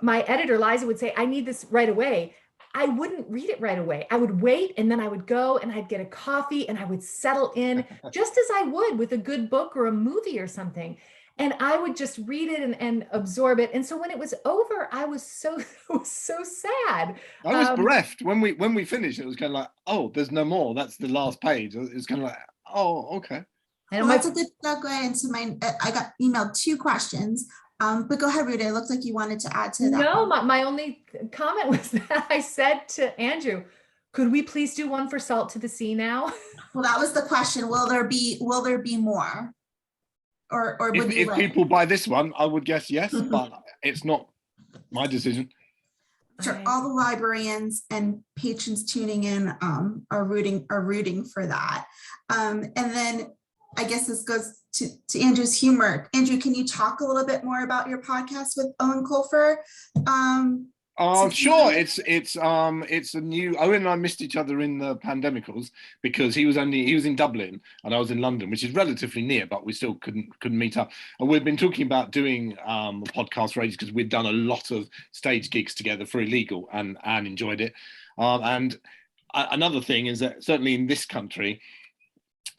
my editor, Liza, would say, I need this right away, I wouldn't read it right away. I would wait, and then I would go and I'd get a coffee and I would settle in just as I would with a good book or a movie or something. And I would just read it and absorb it. And so when it was over, I was so sad. I was bereft when we finished. It was kind of like, oh, there's no more. That's the last page. It's kind of like, oh, okay. And that's a good segue into I got emailed 2 questions. But go ahead, Ruta. It looked like you wanted to add to that. No, my only comment was that I said to Andrew, could we please do one for Salt to the Sea now? Well, that was the question. Will there be more? Or would if people buy this one, I would guess yes, but it's not my decision. Sure, all the librarians and patrons tuning in are rooting for that. And then I guess this goes to Andrew's humor. Andrew, can you talk a little bit more about your podcast with Owen Colfer? Sure. It's a new. Owen and I missed each other in the pandemicals because he was in Dublin and I was in London, which is relatively near, but we still couldn't meet up. And we've been talking about doing a podcast for ages because we'd done a lot of stage gigs together for Illegal and enjoyed it. And another thing is that certainly in this country,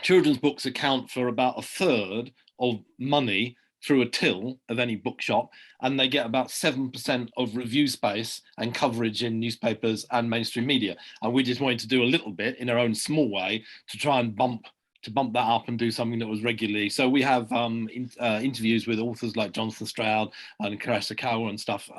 children's books account for about a third of money through a till of any bookshop, and they get about 7% of review space and coverage in newspapers and mainstream media. And we just wanted to do a little bit in our own small way to try and bump that up and do something that was regularly. So we have interviews with authors like Jonathan Stroud and Carissa Kawa and stuff,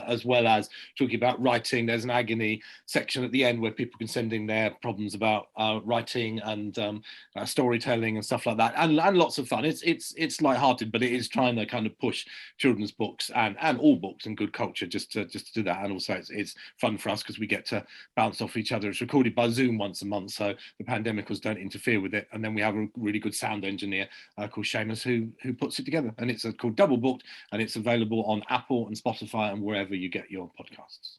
as well as talking about writing. There's an agony section at the end where people can send in their problems about writing and storytelling and stuff like that, and lots of fun. It's lighthearted, but it is trying to kind of push children's books and all books and good culture just to do that. And also it's fun for us because we get to bounce off each other. It's recorded by Zoom once a month, so the pandemicals don't interfere with it. And then we have a really good sound engineer called Seamus who puts it together, and it's called Double Booked, and it's available on Apple and Spotify and wherever you get your podcasts.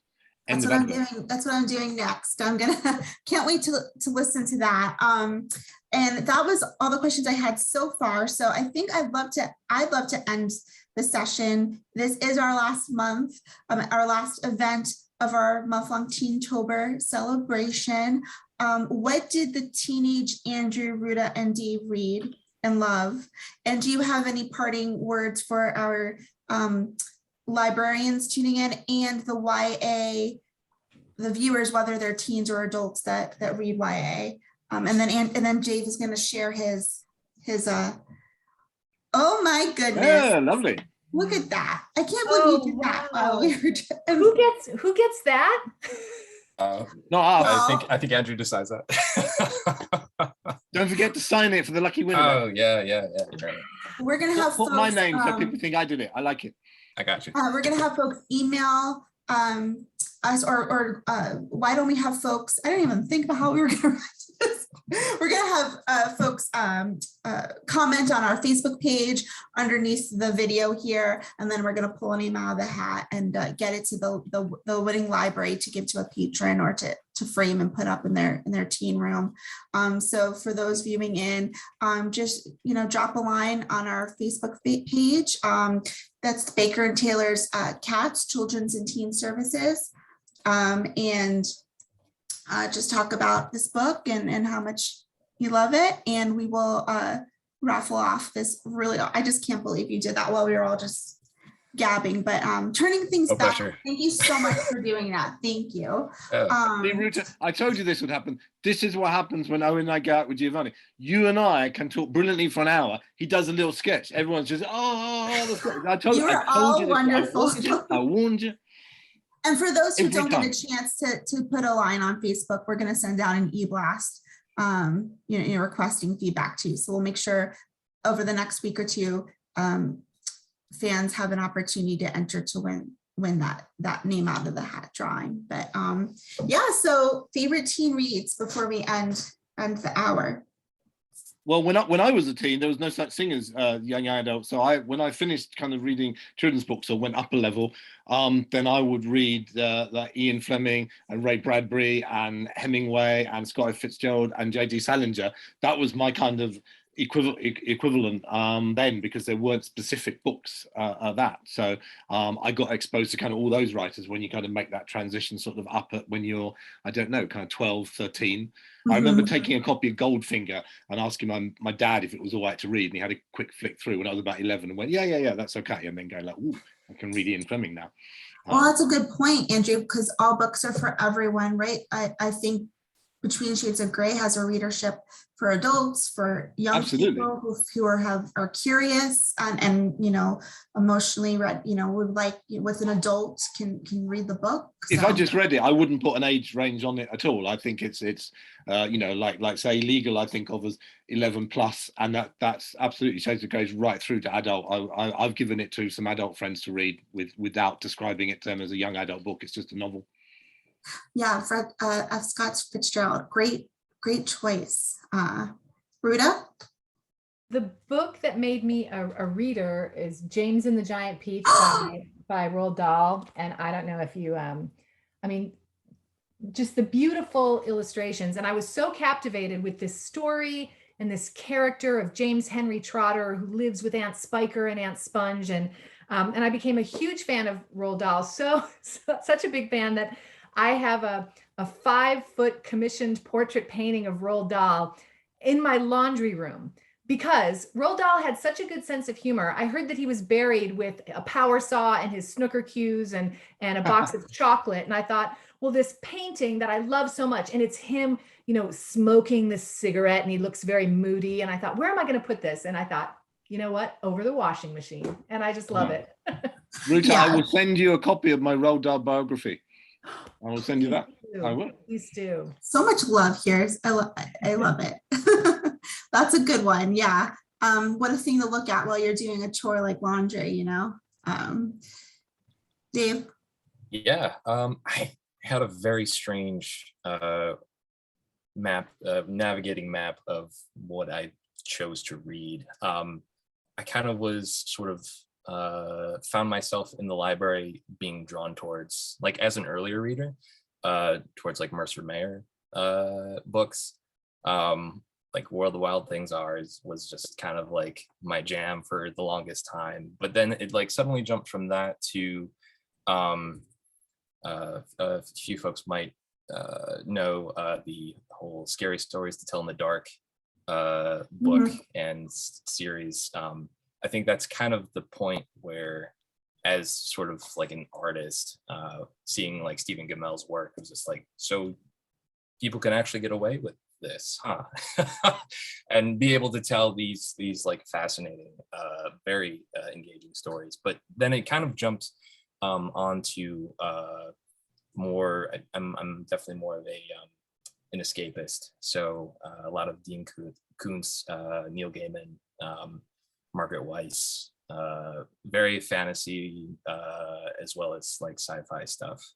That's what I'm doing. That's what I'm doing next. I'm gonna can't wait to listen to that. And that was all the questions I had so far. So I think I'd love to end the session. This is our last month, our last event of our month-long TeenTober celebration. What did the teenage Andrew, Ruta, and Dee read and love? And do you have any parting words for our librarians tuning in and the YA, the viewers, whether they're teens or adults that read YA? And then Dave is going to share his oh my goodness. Yeah, lovely. Look at that. I can't believe you did that. Wow. Who gets that? No, I think Andrew decides that. Don't forget to sign it for the lucky winner. Oh yeah. Right. We're gonna have put my name so people think I did it. I like it. I got you. We're gonna have folks email us, or why don't we have folks? I didn't even think about how we were gonna write this. We're gonna have folks comment on our Facebook page underneath the video here, and then we're gonna pull a name out of the hat and get it to the winning library to give to a patron or to frame and put up in their teen room. So for those viewing in, just drop a line on our Facebook page. That's Baker and Taylor's CATS Children's and Teen Services, and just talk about this book and how much you love it, and we will raffle off this really. I just can't believe you did that while we were all just gabbing, but turning things back. Pressure. Thank you so much for doing that. Thank you. Hey, Ruta, I told you this would happen. This is what happens when Owen and I go out with Giovanni. You and I can talk brilliantly for an hour. He does a little sketch. Everyone's just, I told you. All wonderful. I warned you. And for those who don't get a chance to put a line on Facebook, we're going to send out an e-blast, requesting feedback too. So we'll make sure over the next week or two, fans have an opportunity to enter to win that name out of the hat drawing. But so favorite teen reads before we end the hour. Well, when I was a teen, there was no such thing as young adult. So when I finished kind of reading children's books or went up a level, then I would read like Ian Fleming and Ray Bradbury and Hemingway and Scott Fitzgerald and J.D. Salinger. That was my kind of equivalent then, because there weren't specific books that. So I got exposed to kind of all those writers when you kind of make that transition sort of up at when you're, I don't know, kind of 12, 13. Mm-hmm. I remember taking a copy of Goldfinger and asking my dad if it was all right to read, and he had a quick flick through when I was about 11 and went, yeah, that's okay. And then going like, ooh, I can read Ian Fleming now. Well, that's a good point, Andrew, because all books are for everyone, right? I think Between Shades of Grey has a readership for adults, for young Absolutely. People who are curious and emotionally read, would like with an adult can read the book. If I just read it, I wouldn't put an age range on it at all. I think it's like say Legal, I think of as 11 plus, and that's absolutely Shades of Grey goes right through to adult. I've given it to some adult friends to read without describing it to them as a young adult book. It's just a novel. Yeah, F. Scott Fitzgerald, great choice. Ruta? The book that made me a reader is James and the Giant Peach by Roald Dahl. And I don't know if you, I mean, just the beautiful illustrations. And I was so captivated with this story and this character of James Henry Trotter, who lives with Aunt Spiker and Aunt Sponge. And I became a huge fan of Roald Dahl. Such a big fan that I have a 5-foot commissioned portrait painting of Roald Dahl in my laundry room, because Roald Dahl had such a good sense of humor. I heard that he was buried with a power saw and his snooker cues and a box of chocolate. And I thought, well, this painting that I love so much, and it's him, you know, smoking this cigarette, and he looks very moody. And I thought, where am I going to put this? And I thought, you know what, over the washing machine. And I just love it. Ruta, I will send you a copy of my Roald Dahl biography. I will send you that. I will. Please do. So much love here. I love it. That's a good one. Yeah. What a thing to look at while you're doing a chore like laundry, you know? Dave? Yeah, I had a very strange navigating map of what I chose to read. I kind of was sort of found myself in the library being drawn towards, like as an earlier reader, towards like Mercer Mayer books. Like World of Wild Things was just kind of like my jam for the longest time. But then it like suddenly jumped from that to a few folks might know the whole Scary Stories to Tell in the Dark book and series. I think that's kind of the point where, as sort of like an artist, seeing like Stephen Gamel's work, it was just like, so people can actually get away with this, huh? And be able to tell these like fascinating, very engaging stories. But then it kind of jumped onto more. I'm definitely more of an escapist. So a lot of Dean Koontz, Neil Gaiman, Margaret Weiss, very fantasy as well as like sci-fi stuff.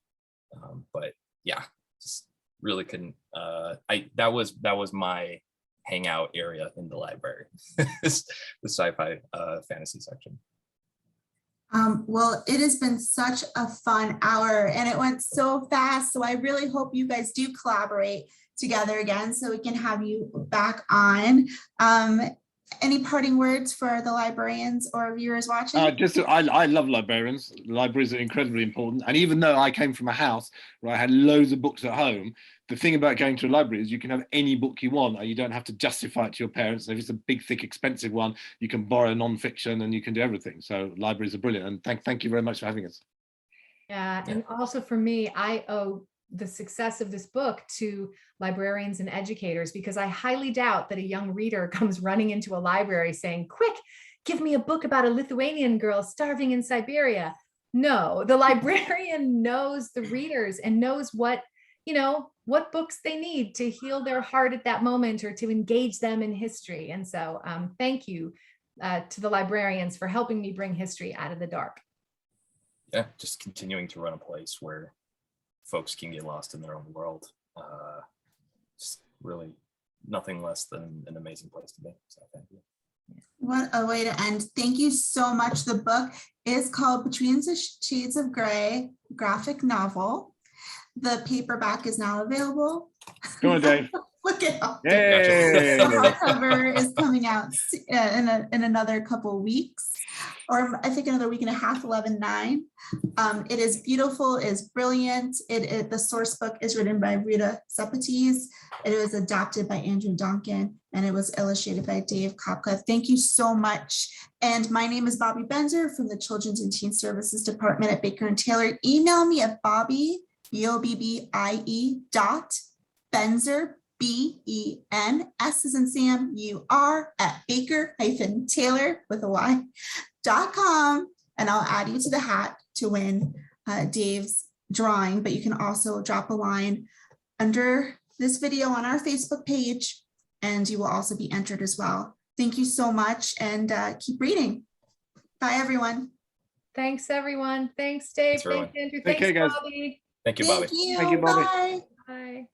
But yeah, just really couldn't. That was my hangout area in the library, the sci-fi fantasy section. Well, it has been such a fun hour and it went so fast. So I really hope you guys do collaborate together again so we can have you back on. Any parting words for the librarians or viewers watching? I love librarians. Libraries are incredibly important. And even though I came from a house where I had loads of books at home, the thing about going to a library is you can have any book you want, or you don't have to justify it to your parents. If it's a big, thick, expensive one, you can borrow non-fiction and you can do everything. So libraries are brilliant. And thank you very much for having us. Yeah, and also for me, I owe the success of this book to librarians and educators, because I highly doubt that a young reader comes running into a library saying, quick, give me a book about a Lithuanian girl starving in Siberia. No, the librarian knows the readers and knows what books they need to heal their heart at that moment or to engage them in history. And so thank you to the librarians for helping me bring history out of the dark. Yeah, just continuing to run a place where folks can get lost in their own world. Just really nothing less than an amazing place to be. So thank you. What a way to end. Thank you so much. The book is called Between the Shades of Grey, graphic novel. The paperback is now available. Go on, Dave. Look it up. Yay! The hardcover is coming out in another couple weeks, or I think another week and a half, 11/9. It is beautiful, it is brilliant. The source book is written by Ruta Sepetys. It was adapted by Andrew Donkin, and it was illustrated by Dave Kapka. Thank you so much. And my name is Bobbie Bensur from the Children's and Teen Services Department at Baker and Taylor. Email me at Bobbie, BOBBIE .Bensur, BEN, S as in Sam, UR at Baker-Taylor with a Y.com, and I'll add you to the hat to win Dave's drawing. But you can also drop a line under this video on our Facebook page, and you will also be entered as well. Thank you so much, and keep reading. Bye, everyone. Thanks, everyone. Thanks, Dave. Thanks, Andrew. Take care, guys. Bobbie. Thank you, Bobbie. Thank you. Thank you, Bobbie. Bye. Bye.